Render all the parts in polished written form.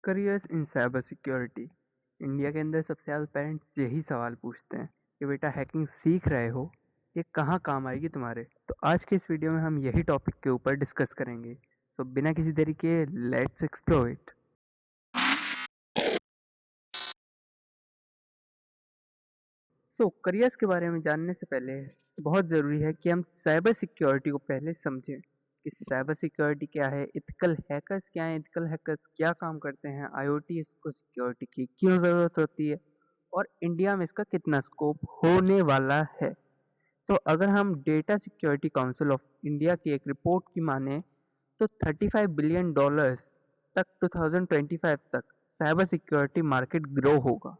Careers इन cyber security. India के अंदर सबसे ज़्यादा पेरेंट्स यही सवाल पूछते हैं कि बेटा हैकिंग सीख रहे हो, ये कहाँ काम आएगी तुम्हारे। तो आज के इस वीडियो में हम यही टॉपिक के ऊपर डिस्कस करेंगे। सो बिना किसी देरी के let's explore it. So careers के बारे में जानने से पहले बहुत ज़रूरी है कि हम साइबर सिक्योरिटी को पहले समझें कि साइबर सिक्योरिटी क्या है, एथिकल हैकर्स क्या हैं, एथिकल हैकर्स क्या काम करते हैं, आईओटी इसको सिक्योरिटी की क्यों ज़रूरत होती है और इंडिया में इसका कितना स्कोप होने वाला है। तो अगर हम data security council of India की एक रिपोर्ट की माने तो $35 बिलियन तक 2025 तक साइबर सिक्योरिटी मार्केट ग्रो होगा,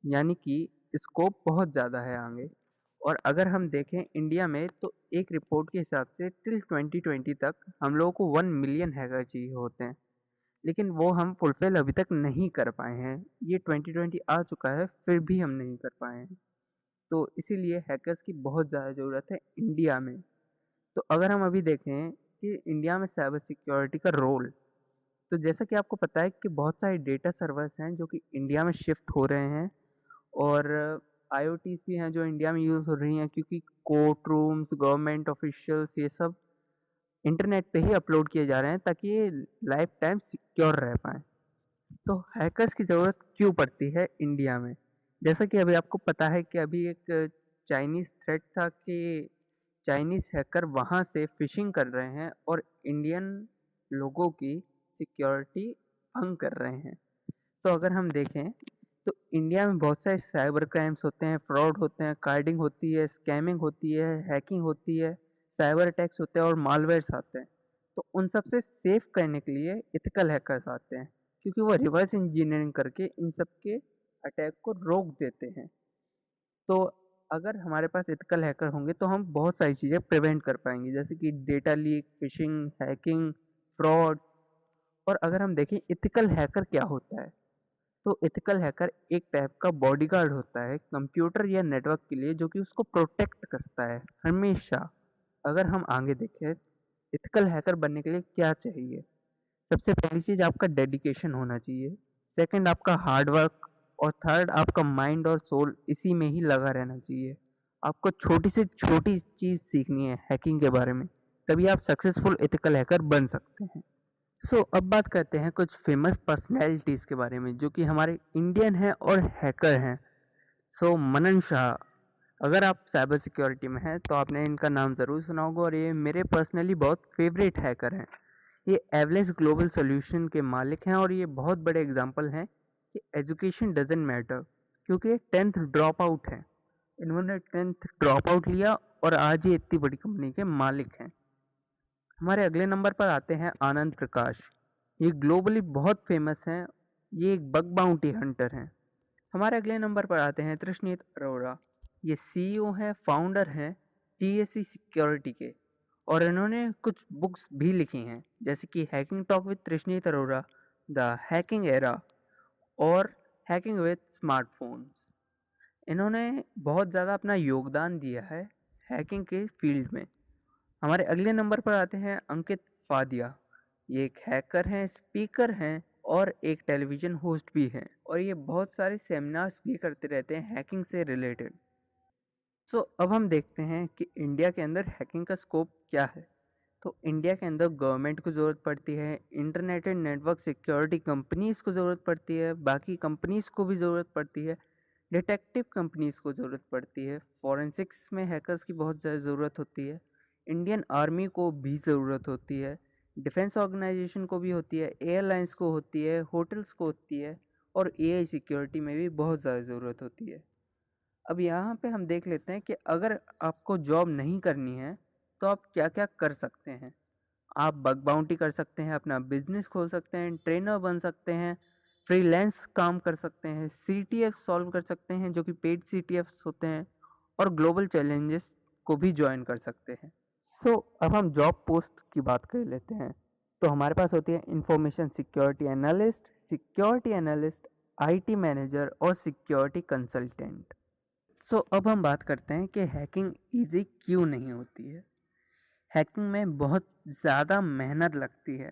यानी कि स्कोप बहुत ज़्यादा है आगे। और अगर हम देखें इंडिया में तो एक रिपोर्ट के हिसाब से टिल 2020 तक हम लोगों को 1 मिलियन हैकर चाहिए होते हैं, लेकिन वो हम फुलफिल अभी तक नहीं कर पाए हैं। ये 2020 आ चुका है फिर भी हम नहीं कर पाए हैं। तो इसीलिए हैकर्स की बहुत ज़्यादा ज़रूरत है इंडिया में। तो अगर हम अभी देखें कि इंडिया में साइबर सिक्योरिटी का रोल, तो जैसा कि आपको पता है कि बहुत सारे डेटा सर्वर्स हैं जो कि इंडिया में शिफ्ट हो रहे हैं और आईओटीज़ भी हैं जो इंडिया में यूज़ हो रही हैं, क्योंकि कोर्ट रूम्स, गवर्नमेंट ऑफिशियल्स ये सब इंटरनेट पे ही अपलोड किए जा रहे हैं ताकि ये लाइफ टाइम सिक्योर रह पाएँ। तो हैकर्स की ज़रूरत क्यों पड़ती है इंडिया में? जैसा कि अभी आपको पता है कि अभी एक चाइनीज़ थ्रेट था कि चाइनीज़ हैकर वहाँ से फ़िशिंग कर रहे हैं और इंडियन लोगों की सिक्योरिटी भंग कर रहे हैं। तो अगर हम देखें तो इंडिया में बहुत सारे साइबर क्राइम्स होते हैं, फ्रॉड होते हैं, कार्डिंग होती है, स्कैमिंग होती है, हैकिंग होती है, साइबर अटैक्स होते हैं और मालवेयर्स आते हैं। तो उन सब से सेफ करने के लिए एथिकल हैकर्स आते हैं, क्योंकि वो रिवर्स इंजीनियरिंग करके इन सब के अटैक को रोक देते हैं। तो अगर हमारे पास एथिकल हैकर होंगे तो हम बहुत सारी चीज़ें प्रिवेंट कर पाएंगे, जैसे कि data leak, fishing, hacking, fraud. और अगर हम देखें एथिकल हैकर क्या होता है, तो एथिकल हैकर एक टाइप का बॉडीगार्ड होता है कंप्यूटर या नेटवर्क के लिए, जो कि उसको प्रोटेक्ट करता है हमेशा। अगर हम आगे देखें एथिकल हैकर बनने के लिए क्या चाहिए, सबसे पहली चीज़ आपका डेडिकेशन होना चाहिए, सेकंड आपका हार्ड वर्क और थर्ड आपका माइंड और सोल इसी में ही लगा रहना चाहिए। आपको छोटी से छोटी चीज़ सीखनी है हैकिंग के बारे में, तभी आप सक्सेसफुल एथिकल हैकर बन सकते हैं। अब बात करते हैं कुछ फेमस पर्सनैलिटीज़ के बारे में जो कि हमारे इंडियन हैं और हैकर हैं। मनन शाह, अगर आप साइबर सिक्योरिटी में हैं तो आपने इनका नाम ज़रूर सुना होगा और ये मेरे पर्सनली बहुत फेवरेट हैकर हैं। ये एवलेस ग्लोबल सॉल्यूशन के मालिक हैं और ये बहुत बड़े एग्जांपल हैं कि एजुकेशन डजंट मैटर, क्योंकि ये 10th ड्रॉप आउट है। इन्होंने 10th ड्रॉप आउट लिया और आज ये इतनी बड़ी कंपनी के मालिक हैं। हमारे अगले नंबर पर आते हैं आनंद प्रकाश। ये ग्लोबली बहुत फेमस हैं, ये एक बग बाउंटी हंटर हैं। हमारे अगले नंबर पर आते हैं तृष्णीत अरोड़ा। ये सीईओ हैं, फाउंडर हैं टीएससी सिक्योरिटी के, और इन्होंने कुछ बुक्स भी लिखी हैं, जैसे कि hacking talk with Trishneet Arora, the hacking era और हैकिंग विद स्मार्टफोन्स। इन्होंने बहुत ज़्यादा अपना योगदान दिया है हैकिंग के फील्ड में। हमारे अगले नंबर पर आते हैं अंकित फादिया। ये एक हैकर हैं, स्पीकर हैं और एक टेलीविज़न होस्ट भी हैं, और ये बहुत सारे सेमिनार्स भी करते रहते हैं हैकिंग से रिलेटेड। अब हम देखते हैं कि इंडिया के अंदर हैकिंग का स्कोप क्या है। तो इंडिया के अंदर गवर्नमेंट को ज़रूरत पड़ती है, internet and network security companies को ज़रूरत पड़ती है, बाकी कंपनीज़ को भी ज़रूरत पड़ती है, डिटेक्टिव कंपनीज़ को ज़रूरत पड़ती है, फॉरेंसिक्स में हैकर्स की बहुत ज़्यादा ज़रूरत होती है, इंडियन आर्मी को भी ज़रूरत होती है, डिफेंस ऑर्गेनाइजेशन को भी होती है, एयरलाइंस को होती है, होटल्स को होती है, और एआई सिक्योरिटी में भी बहुत ज़्यादा ज़रूरत होती है। अब यहाँ पे हम देख लेते हैं कि अगर आपको जॉब नहीं करनी है तो आप क्या क्या कर सकते हैं। आप बग बाउंटी कर सकते हैं, अपना बिजनेस खोल सकते हैं, ट्रेनर बन सकते हैं, फ्रीलांस काम कर सकते हैं, सीटीएफ सॉल्व कर सकते हैं जो कि पेड सीटीएफ होते हैं, और ग्लोबल चैलेंजेस को भी ज्वाइन कर सकते हैं। अब हम जॉब पोस्ट की बात कर लेते हैं। तो हमारे पास होती है information security analyst, IT manager और सिक्योरिटी कंसल्टेंट। अब हम बात करते हैं कि हैकिंग इजी क्यों नहीं होती है। हैकिंग में बहुत ज़्यादा मेहनत लगती है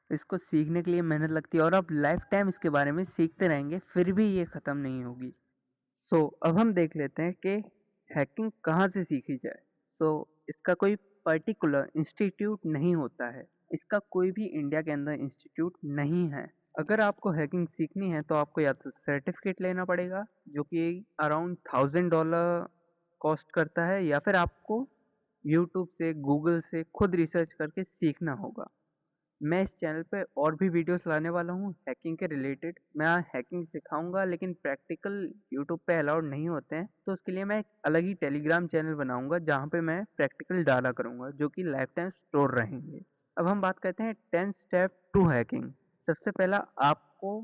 इसको सीखने के लिए मेहनत लगती है और आप लाइफ टाइम इसके बारे में सीखते रहेंगे, फिर भी ये ख़त्म नहीं होगी। अब हम देख लेते हैं कि हैकिंग कहाँ से सीखी जाए। इसका कोई पर्टिकुलर इंस्टीट्यूट नहीं होता है, इसका कोई भी इंडिया के अंदर इंस्टीट्यूट नहीं है। अगर आपको हैकिंग सीखनी है तो आपको या तो सर्टिफिकेट लेना पड़ेगा, जो कि अराउंड $1000 कॉस्ट करता है, या फिर आपको यूट्यूब से, गूगल से खुद रिसर्च करके सीखना होगा। मैं इस चैनल पे और भी वीडियोस लाने वाला हूँ हैकिंग के रिलेटेड। मैं हैकिंग सिखाऊंगा, लेकिन प्रैक्टिकल यूट्यूब पे अलाउड नहीं होते हैं, तो उसके लिए मैं एक अलग ही टेलीग्राम चैनल बनाऊंगा जहाँ पे मैं प्रैक्टिकल डाला करूँगा, जो कि लाइफ टाइम स्टोर रहेंगे। अब हम बात करते हैं 10 स्टेप टू हैकिंग। सबसे पहला, आपको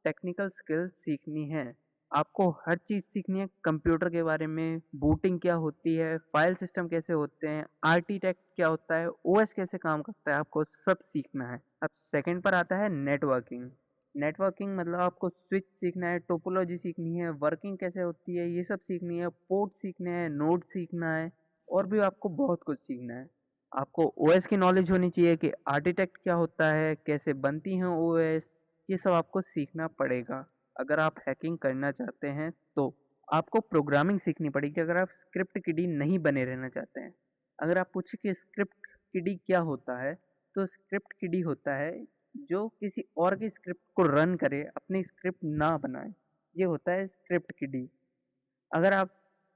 टेक्निकल स्किल्स सीखनी है। आपको हर चीज़ सीखनी है, कंप्यूटर के बारे में, बूटिंग क्या होती है, फाइल सिस्टम कैसे होते हैं, आर्किटेक्ट क्या होता है, ओएस कैसे काम करता है, आपको सब सीखना है। अब सेकंड पर आता है नेटवर्किंग। नेटवर्किंग मतलब आपको स्विच सीखना है, टोपोलॉजी सीखनी है, वर्किंग कैसे होती है ये सब सीखनी है, पोर्ट सीखने हैं, नोड सीखना है, और भी आपको बहुत कुछ सीखना है। आपको ओएस की नॉलेज होनी चाहिए कि आर्किटेक्ट क्या होता है, कैसे बनती हैं ओएस, ये सब आपको सीखना पड़ेगा अगर आप हैकिंग करना चाहते हैं तो। आपको प्रोग्रामिंग सीखनी पड़ेगी अगर आप स्क्रिप्ट किडी नहीं बने रहना चाहते हैं। अगर आप पूछे कि स्क्रिप्ट किडी क्या होता है, तो स्क्रिप्ट किडी होता है जो किसी और की स्क्रिप्ट को रन करे, अपनी स्क्रिप्ट ना बनाए, ये होता है स्क्रिप्ट किडी। अगर आप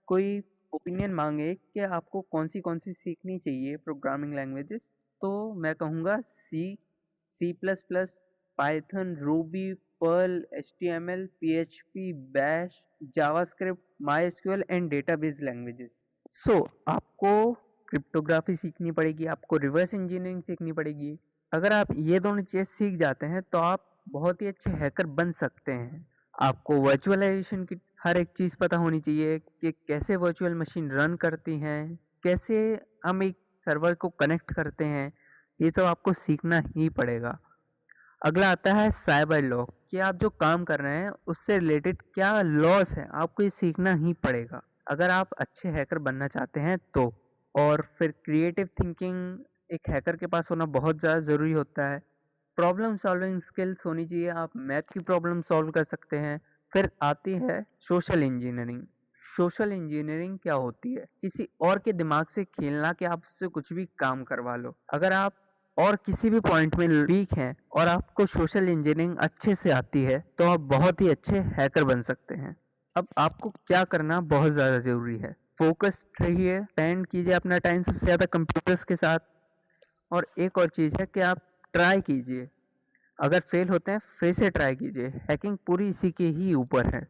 कोई ओपिनियन मांगे कि आपको कौन सी सीखनी चाहिए प्रोग्रामिंग लैंग्वेजेस, तो मैं कहूँगा C++, Python, Ruby, Perl, HTML, PHP, Bash, JavaScript, MySQL and database languages. आपको क्रिप्टोग्राफी सीखनी पड़ेगी, आपको रिवर्स इंजीनियरिंग सीखनी पड़ेगी। अगर आप ये दोनों चीज़ सीख जाते हैं तो आप बहुत ही अच्छे हैकर बन सकते हैं। आपको वर्चुअलाइजेशन की हर एक चीज़ पता होनी चाहिए कि कैसे वर्चुअल मशीन रन करती हैं, कैसे हम एक सर्वर को कनेक्ट करते हैं, ये सब आपको सीखना ही पड़ेगा। अगला आता है साइबर लॉ, कि आप जो काम कर रहे हैं उससे रिलेटेड क्या लॉस है, आपको ये सीखना ही पड़ेगा अगर आप अच्छे हैकर बनना चाहते हैं तो। और फिर क्रिएटिव थिंकिंग एक हैकर के पास होना बहुत ज़्यादा ज़रूरी होता है। प्रॉब्लम सॉल्विंग स्किल्स होनी चाहिए, आप मैथ की प्रॉब्लम सॉल्व कर सकते हैं। फिर आती है सोशल इंजीनियरिंग। सोशल इंजीनियरिंग क्या होती है? किसी और के दिमाग से खेलना कि आप उससे कुछ भी काम करवा लो। अगर आप और किसी भी पॉइंट में वीक हैं और आपको सोशल इंजीनियरिंग अच्छे से आती है तो आप बहुत ही अच्छे हैकर बन सकते हैं। अब आपको क्या करना बहुत ज़्यादा ज़रूरी है, फोकस्ड रहिए, स्पेंड कीजिए अपना टाइम सबसे ज़्यादा कंप्यूटर्स के साथ। और एक और चीज़ है कि आप ट्राई कीजिए, अगर फेल होते हैं फिर से ट्राई कीजिए। हैकिंग पूरी इसी के ही ऊपर है।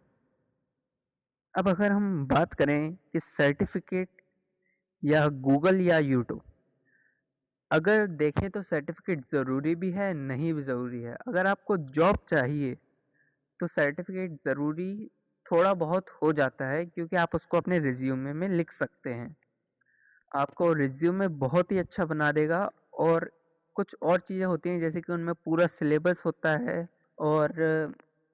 अब अगर हम बात करें कि सर्टिफिकेट या गूगल या यूट्यूब, अगर देखें तो सर्टिफिकेट ज़रूरी भी है, नहीं भी ज़रूरी है। अगर आपको जॉब चाहिए तो सर्टिफिकेट ज़रूरी थोड़ा बहुत हो जाता है, क्योंकि आप उसको अपने रिज्यूमे में लिख सकते हैं, आपको रिज्यूमे बहुत ही अच्छा बना देगा। और कुछ और चीज़ें होती हैं जैसे कि उनमें पूरा सिलेबस होता है और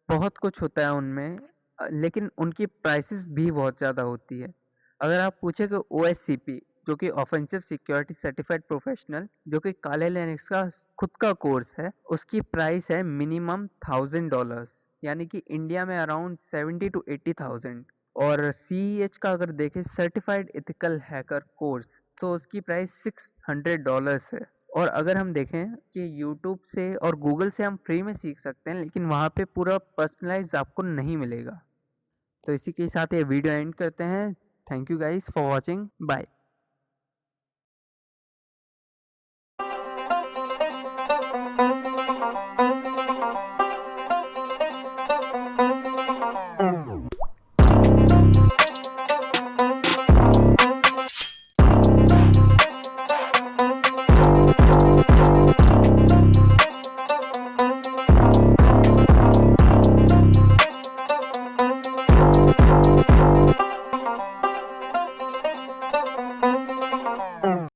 बहुत कुछ होता है उनमें, लेकिन उनकी प्राइसेस भी बहुत ज़्यादा होती है। अगर आप पूछे कि OSCP, जो कि ऑफेंसिव सिक्योरिटी सर्टिफाइड प्रोफेशनल, जो कि काले लिनक्स का खुद का कोर्स है, उसकी प्राइस है मिनिमम $1000, यानी कि इंडिया में अराउंड 70 to 80,000। और CEH का अगर देखें, सर्टिफाइड एथिकल हैकर कोर्स, तो उसकी प्राइस $600 है। और अगर हम देखें कि यूट्यूब से और गूगल से हम फ्री में सीख सकते हैं, लेकिन वहाँ पे पूरा पर्सनलाइज आपको नहीं मिलेगा। तो इसी के साथ ये वीडियो एंड करते हैं। Thank you guys for watching, bye.